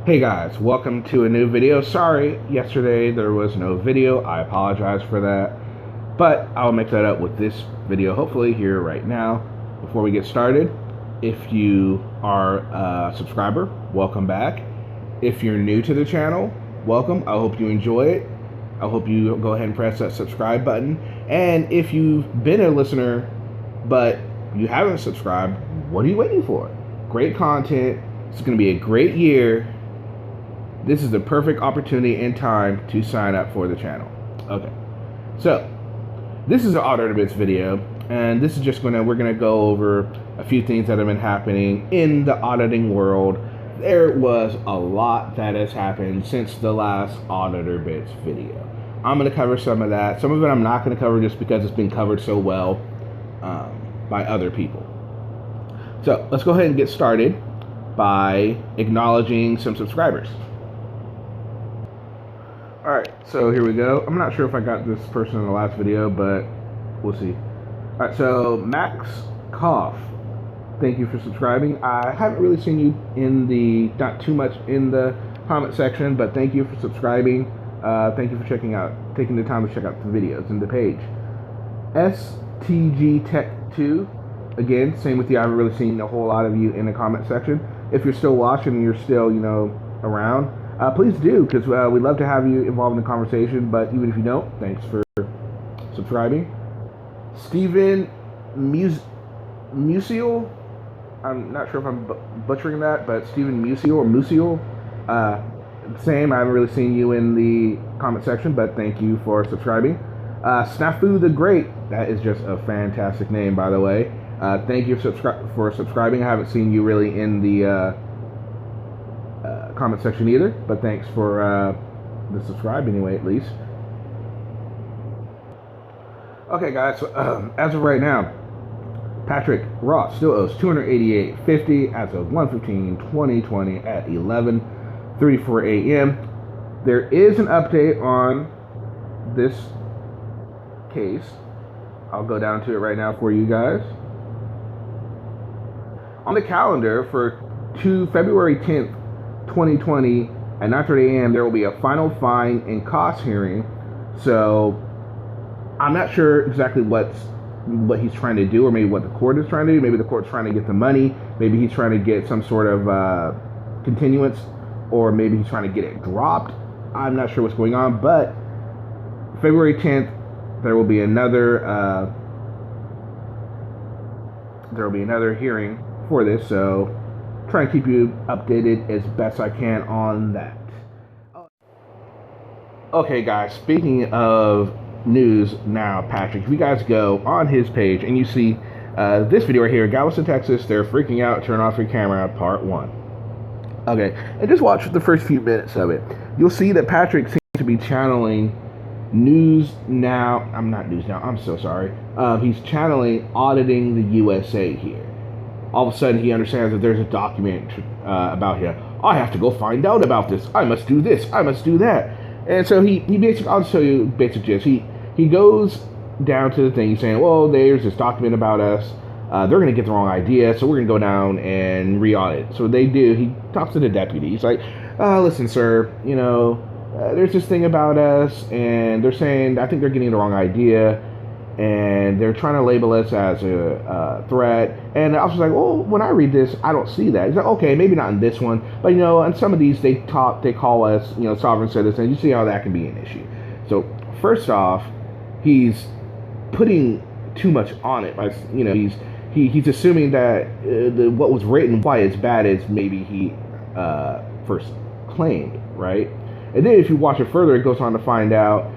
Hey guys, welcome to a new video. Sorry, yesterday there was no video. I apologize for that. But I'll make that up with this video, hopefully here right now. Before we get started, if you are a subscriber, welcome back. If you're new to the channel, welcome. I hope you enjoy it. I hope you go ahead and press that subscribe button. And if you've been a listener, but you haven't subscribed, what are you waiting for? Great content. It's going to be a great year. This is the perfect opportunity and time to sign up for the channel. Okay, so this is an Auditor Bits video, and this is just we're gonna go over a few things that have been happening in the auditing world. There was a lot that has happened since the last Auditor Bits video. I'm gonna cover some of that. Some of it I'm not gonna cover just because it's been covered so well by other people. So let's go ahead and get started by acknowledging some subscribers. Alright, so here we go. I'm not sure if I got this person in the last video, but we'll see. Alright, so Max Koff, thank you for subscribing. I haven't really seen you not too much in the comment section, but thank you for subscribing. Thank you for taking the time to check out the videos and the page. STG Tech 2, again, same with you. I haven't really seen a whole lot of you in the comment section. If you're still watching and you're still, around, please do, because we'd love to have you involved in the conversation. But even if you don't, thanks for subscribing. Stephen Musial, I'm not sure if I'm butchering that, but Stephen Musial, same. I haven't really seen you in the comment section, but thank you for subscribing. Snafu the Great, that is just a fantastic name, by the way. Thank you for subscribing. I haven't seen you really in the comment section either, but thanks for the subscribe anyway, at least. Okay guys, so as of right now, Patrick Ross still owes $288.50 as of 1/15/2020 at 11:34 a.m. There is an update on this case. I'll go down to it right now for you guys. On the calendar for February 10th, 2020 at 9:30 a.m. there will be a final fine and cost hearing. So I'm not sure exactly what he's trying to do, or maybe what the court is trying to do. Maybe the court's trying to get the money. Maybe he's trying to get some sort of continuance, or maybe he's trying to get it dropped. I'm not sure what's going on, but February 10th there will be another hearing for this. So try and keep you updated as best I can on that. Okay guys, speaking of news now, Patrick, if you guys go on his page and you see this video right here, Galveston, Texas, they're freaking out, turn off your camera, part 1. Okay, and just watch the first few minutes of it. You'll see that Patrick seems to be channeling News Now. I'm so sorry. He's channeling Auditing the USA here. All of a sudden he understands that there's a document about him. I have to go find out about this. I must do this. I must do that. And so he basically, I'll show you basic gist. He goes down to the thing. He's saying, well, there's this document about us. They're going to get the wrong idea, so we're going to go down and re-audit. So they do. He talks to the deputy. He's like, listen, sir, there's this thing about us, and they're saying, I think they're getting the wrong idea, and they're trying to label us as a threat. And the officer's like, well, when I read this, I don't see that. He's like, okay, maybe not in this one, but on some of these, they call us, sovereign citizens. You see how that can be an issue. So first off, he's putting too much on it. Like, he's assuming that what was written, why it's bad, as maybe he first claimed, right? And then if you watch it further, it goes on to find out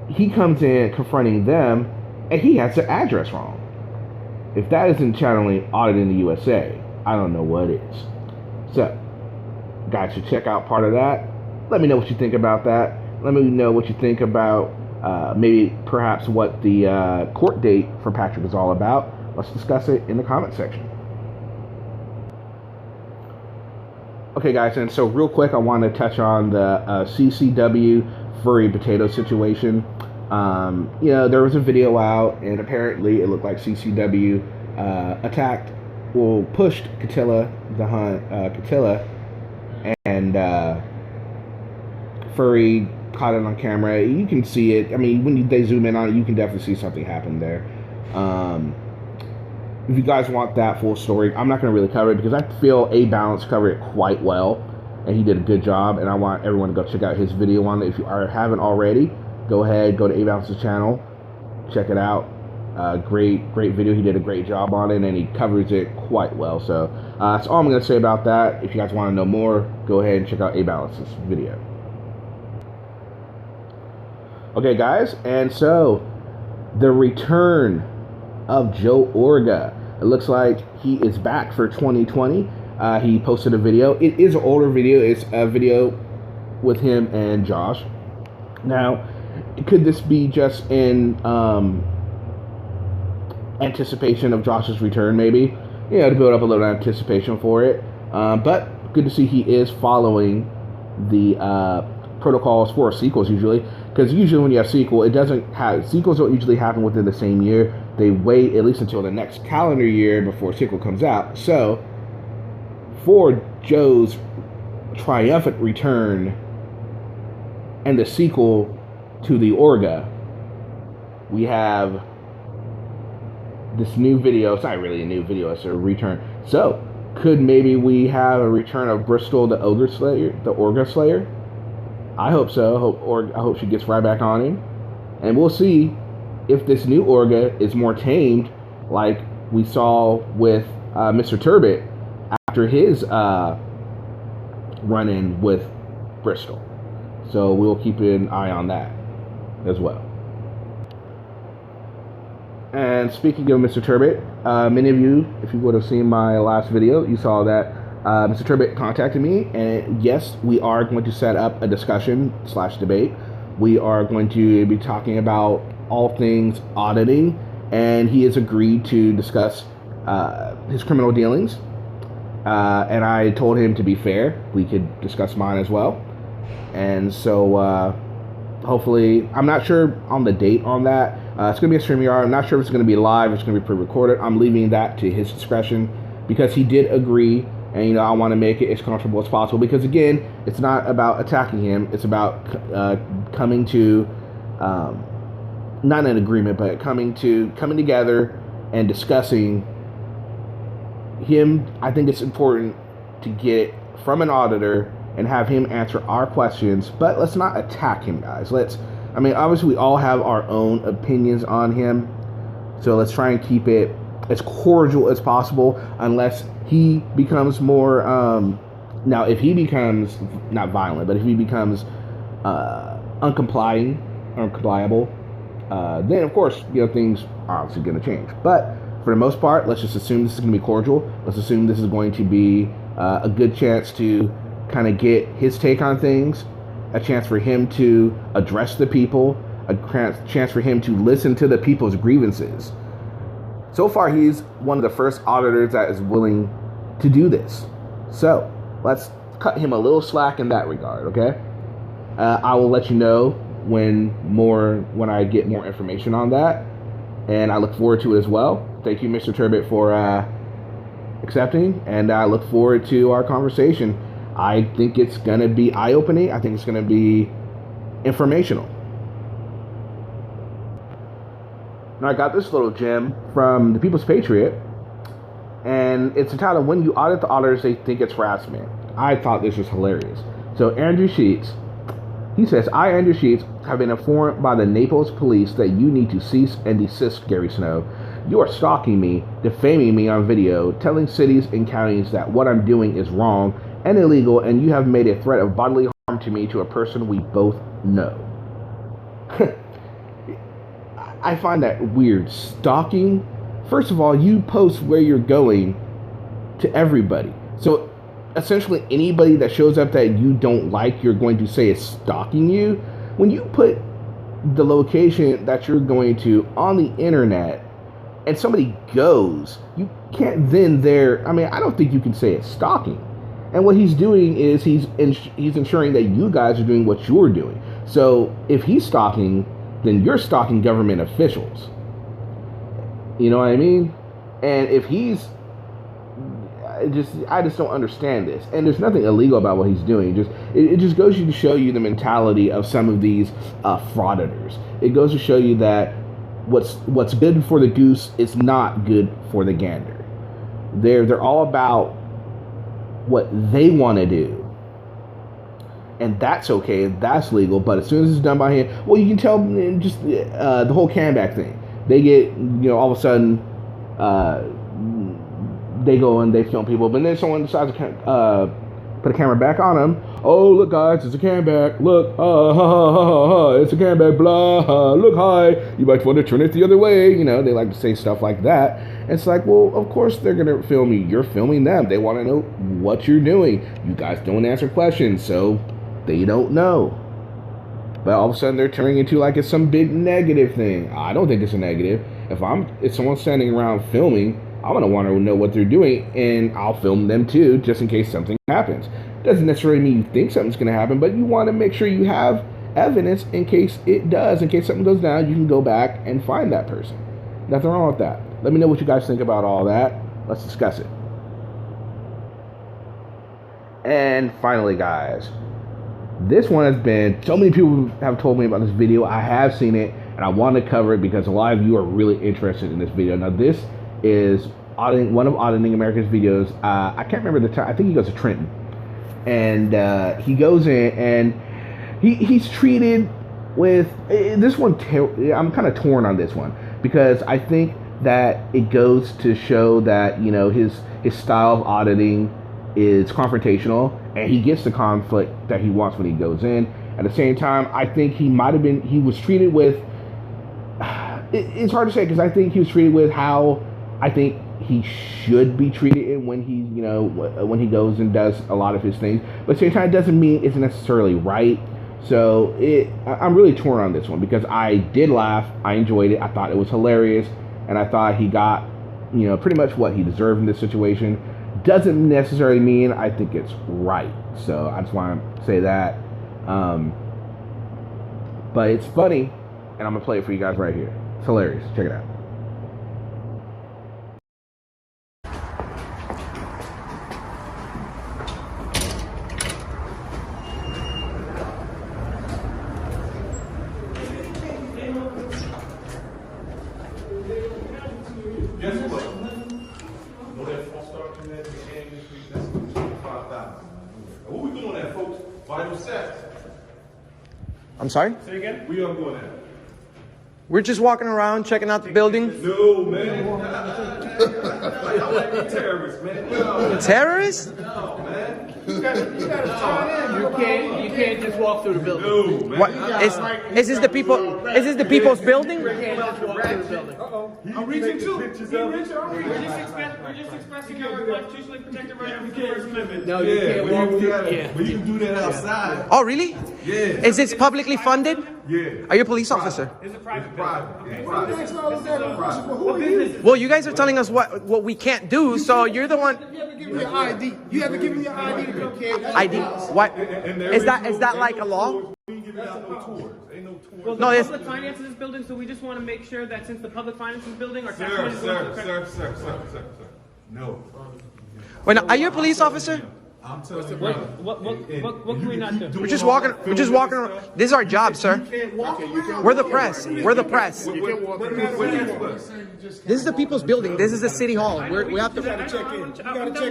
he comes in confronting them, and he has the address wrong. If that isn't channeling Auditing the USA, I don't know what is. So, guys should check out part of that. Let me know what you think about that. Let me know what you think about maybe perhaps what the court date for Patrick is all about. Let's discuss it in the comment section. Okay guys, and so real quick, I want to touch on the CCW furry potato situation. There was a video out, and apparently it looked like CCW pushed Catilla and Furry caught it on camera. You can see it. I mean, when they zoom in on it, you can definitely see something happen there. If you guys want that full story, I'm not going to really cover it because I feel A Balance covered it quite well, and he did a good job. And I want everyone to go check out his video on it. If you haven't already, go ahead, go to A Balance's channel, check it out. Great video. He did a great job on it, and he covers it quite well. So that's all I'm going to say about that. If you guys want to know more, go ahead and check out A Balance's video. Okay, guys, and so the return of Joe Orga. It looks like he is back for 2020. He posted a video. It is an older video. It's a video with him and Josh. Now, could this be just in anticipation of Josh's return, maybe? To build up a little anticipation for it. But good to see he is following the protocols for sequels usually. Because usually when you have sequels don't usually happen within the same year. They wait at least until the next calendar year before a sequel comes out. So, for Joe's triumphant return and the sequel to the Orga, we have this new video. It's not really a new video, it's a return. So, could maybe we have a return of Bristol, the Orga Slayer? I hope so. I hope she gets right back on him. And we'll see if this new Orga is more tamed, like we saw with Mr. Turbit after his run-in with Bristol. So we'll keep an eye on that as well. And speaking of Mr. Turbit, many of you, if you would have seen my last video, you saw that Mr. Turbit contacted me, and yes, we are going to set up a discussion/debate. We are going to be talking about all things auditing, and he has agreed to discuss his criminal dealings. And I told him, to be fair, we could discuss mine as well. And so hopefully, I'm not sure on the date on that. It's going to be a StreamYard. I'm not sure if it's going to be live or it's going to be pre-recorded. I'm leaving that to his discretion because he did agree. And, I want to make it as comfortable as possible because, again, it's not about attacking him. It's about coming to, not an agreement, but coming together and discussing him. I think it's important to get from an auditor and have him answer our questions, but let's not attack him, guys. Obviously we all have our own opinions on him, so let's try and keep it as cordial as possible, unless he becomes more, now if he becomes, not violent, but if he becomes uncompliable, then of course, things are obviously going to change. But for the most part, let's just assume this is going to be cordial. Let's assume this is going to be a good chance to kind of get his take on things, a chance for him to address the people, a chance for him to listen to the people's grievances. So far, he's one of the first auditors that is willing to do this. So let's cut him a little slack in that regard, okay? I will let you know when I get more information on that, and I look forward to it as well. Thank you, Mr. Turbit, for accepting, and I look forward to our conversation. I think it's going to be eye-opening. I think it's going to be informational. Now, I got this little gem from the People's Patriot, and it's entitled, "When You Audit the Auditors, They Think It's Harassment." I thought this was hilarious. So Andrew Sheets, he says, "I, Andrew Sheets, have been informed by the Naples police that you need to cease and desist, Gary Snow. You are stalking me, defaming me on video, telling cities and counties that what I'm doing is wrong and illegal, and you have made a threat of bodily harm to me, to a person we both know." I find that weird. Stalking? First of all, you post where you're going to everybody. So essentially anybody that shows up that you don't like, you're going to say is stalking you. When you put the location that you're going to on the internet and somebody goes, you can't then I don't think you can say it's stalking. And what he's doing is he's ensuring that you guys are doing what you're doing. So if he's stalking, then you're stalking government officials. You know what I mean? And if he's, I just don't understand this. And there's nothing illegal about what he's doing. It just goes to show you the mentality of some of these frauditors. It goes to show you that what's good for the goose is not good for the gander. They're all about what they want to do, and that's okay, that's legal. But as soon as it's done by hand, well, you can tell just the whole Canback thing. They get, all of a sudden they go and they film people, but then someone decides to put a camera back on them. Oh, look, guys, it's a Canback. Look, it's a Canback. Blah, look, hi. You might want to turn it the other way. They like to say stuff like that. And it's like, well, of course they're gonna film you. You're filming them. They want to know what you're doing. You guys don't answer questions, so they don't know. But all of a sudden they're turning into like it's some big negative thing. I don't think it's a negative. If someone's standing around filming, I'm gonna want to know what they're doing, and I'll film them too, just in case something happens. Doesn't necessarily mean you think something's gonna happen, but you want to make sure you have evidence in case it does. In case something goes down, you can go back and find that person. Nothing wrong with that. Let me know what you guys think about all that. Let's discuss it. And finally, guys, this one has been, so many people have told me about this video. I have seen it, and I want to cover it because a lot of you are really interested in this video. Now, this is one of Auditing America's videos. I can't remember the time. I think he goes to Trenton, and he goes in and he's treated with this one. I'm kind of torn on this one because I think that it goes to show that his style of auditing is confrontational, and he gets the conflict that he wants when he goes in. At the same time, I think he was treated with. It's hard to say because I think he was treated with how I think he should be treated when he, when he goes and does a lot of his things. But at the same time, it doesn't mean it's necessarily right. So I'm really torn on this one because I did laugh. I enjoyed it. I thought it was hilarious. And I thought he got, pretty much what he deserved in this situation. Doesn't necessarily mean I think it's right. So I just want to say that. But it's funny, and I'm going to play it for you guys right here. It's hilarious. Check it out. Guess what? Know that false start in that beginning this week? That's 25,000. What we doing that, folks? Vital sets. I'm sorry? Say again? We are doing that. We're just walking around, checking out the building. No, man. Y'all like the terrorists, man. No. Terrorists? No, man. You gotta sign in. You can't just walk through the building. No, man. What? Is this the people? Is this the people's building? You can't just walk through the building. I'm reaching too. We're just expressing our constitutionally protected right of the First Amendment. No, you can't walk through. Yeah. But you can do that outside. Oh, really? Yeah. Is this publicly funded? Yeah. Are you a police officer? It's a private Private. business. Well, you guys are telling us what we can't do, so you're the one. You have to give me your ID. You have to give me your ID to come in. ID? What? Is that like a law? We ain't giving out no tours. Ain't no tours. Well, No, the it's- public finances this building, so we just want to make sure that since the public finances building, our tax Sir, money is going to the correct. sir. No. Wait, now, are you a police officer? I'm telling you. What can we not do? We're just walking around. This is our job, sir. We're the press. We're the press. This is the people's building. This is the city hall. We have to. You gotta check in. I'm You done gotta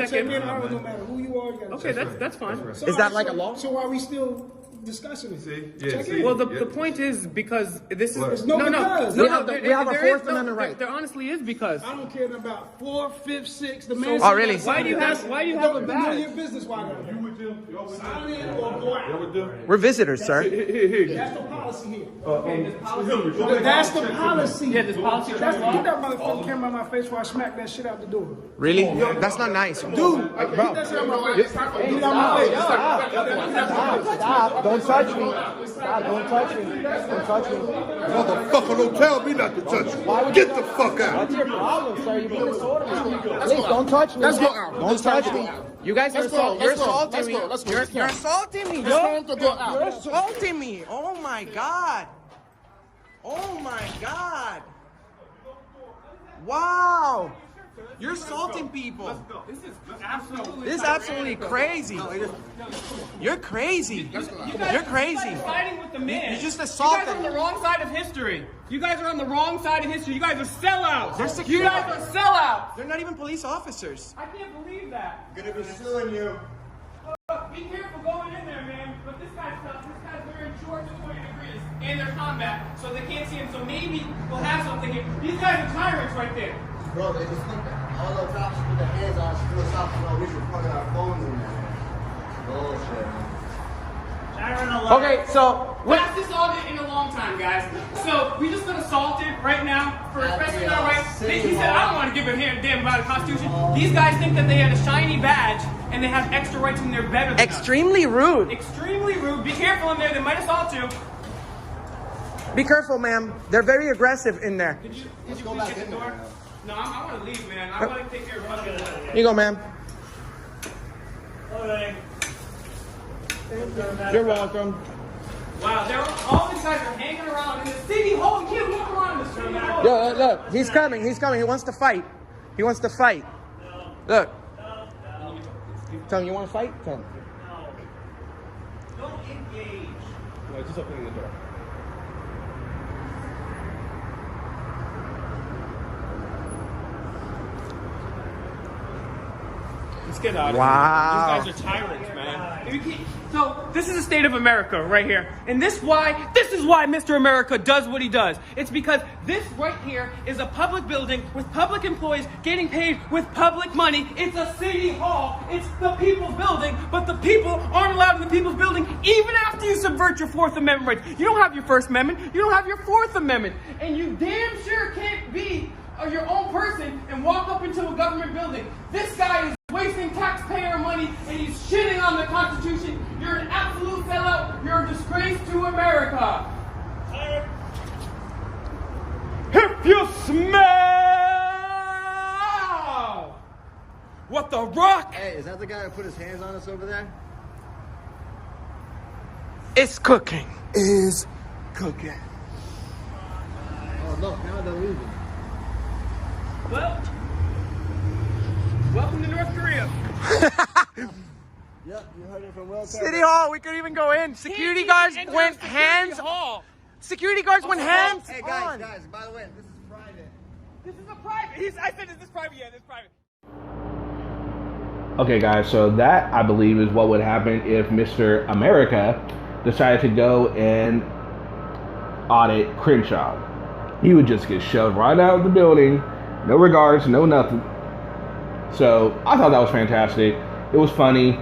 check checking. in. No matter who you are, you gotta Okay, check in. that's fine. Is that like a law? So why are we still discussing it? Check see. in. Well, the point is because this is No, because. We have a there Fourth is Amendment right. There honestly is because. I don't care about 4th, 5th, 6th. The man. Oh, really? Why do you have a Know badge? your business. Why not? You with them? Y'all with Sign them? in or go Y'all out. with them? We're visitors, sir. Here. That's the policy here. Hillary, go back. That's the policy. Yeah, this policy. Get that motherfucking camera on my face while I smack that shit out the door. Really? That's not nice. Dude, get that shit out my face. Get out my face. Stop. Don't touch me. Stop. Don't touch me. Don't touch me. Motherfucker, don't tell me not to touch you. Get the fuck out. What's your problem, sir? You're being disorderly. Please, don't touch me. Let's go out. Don't touch me. You guys are you're assaulting me. You're assaulting me. You're assaulting me. Oh my God. Oh my God. Wow. You're assaulting people. Let's go. This is absolutely crazy. You're crazy. You're crazy. Fighting with the man. You just assaulted. You guys are on the wrong side of history. You guys are on the wrong side of history. You guys are sellouts. You guys are sellouts. They're not even police officers. I can't believe that. I'm gonna be suing you. Be careful going in there, man. But this guy's tough. This guy's wearing shorts at 20 degrees. And they're combat, so they can't see him. So maybe we'll have something here. These guys are tyrants right there. Bro, they just think that all the cops put their hands on us, do us up, we should fucking our phones in there. Bullshit, man. Okay, so Fastest audit in a long time, guys. So we just got assaulted right now for expressing our rights. He said, I don't want to give a damn about the Constitution. These guys think that they have a shiny badge and they have extra rights and they're better than extremely rude. us. Extremely rude. Be careful in there. They might assault you. Be careful, ma'am. They're very aggressive in there. Could you please get the door? No, I want to leave, man. I want to take care of other. Here you go, ma'am. You're welcome. Wow, all these guys are hanging around in the city hall. You can't walk around in the city hall. Yo, look, he's coming. He's coming. He wants to fight. He wants to fight. Look. Tell him you want to fight? Tell him. Don't engage. No, just opening the door. Let's get out of Wow. here. These guys are tyrants, man. So this is the state of America right here. And this is why Mr. America does what he does. It's because this right here is a public building with public employees getting paid with public money. It's a city hall. It's the people's building, but the people aren't allowed in the people's building even after you subvert your Fourth Amendment rights. You don't have your First Amendment. You don't have your Fourth Amendment. And you damn sure can't be your own person and walk up into a government building. This guy is wasting taxpayer money and he's shitting on the Constitution. You're an absolute sellout. You're a disgrace to America. If you smell what the Rock Hey, is that the guy who put his hands on us over there? is cooking. Is cooking. Oh, look, now they're leaving. Well, welcome to North Korea. Yep, you heard it from Will. City Hall, we couldn't even go in. Security guards went hands. Hall. Security guards went hands Hey, on. guys, by the way, this is private. This is a private. I said, is this private? Yeah, this is private. Okay, guys, so that, I believe, is what would happen if Mr. America decided to go and audit Crenshaw. He would just get shoved right out of the building, no regards, no nothing. So I thought that was fantastic. It was funny.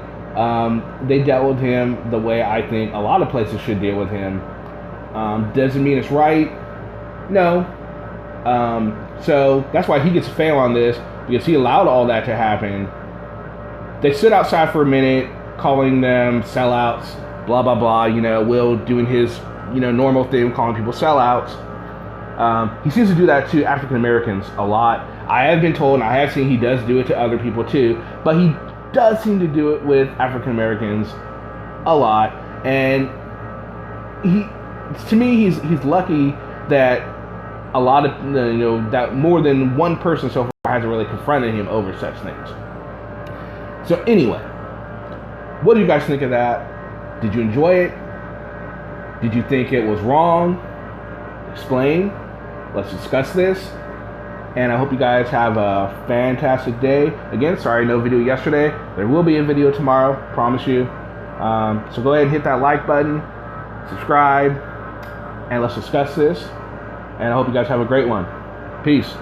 They dealt with him the way I think a lot of places should deal with him. Doesn't mean it's right. No. So that's why he gets to fail on this, because he allowed all that to happen. They stood outside for a minute, calling them sellouts, blah, blah, blah. You know, Will doing his, normal thing, calling people sellouts. He seems to do that to African Americans a lot. I have been told, and I have seen he does do it to other people too, but he does seem to do it with African Americans a lot. And to me, he's lucky that a lot of, that more than one person so far hasn't really confronted him over such things. So anyway, what do you guys think of that? Did you enjoy it? Did you think it was wrong? Explain. Let's discuss this. And I hope you guys have a fantastic day. Again, sorry, no video yesterday. There will be a video tomorrow, promise you. So go ahead and hit that like button, subscribe, and let's discuss this. And I hope you guys have a great one. Peace.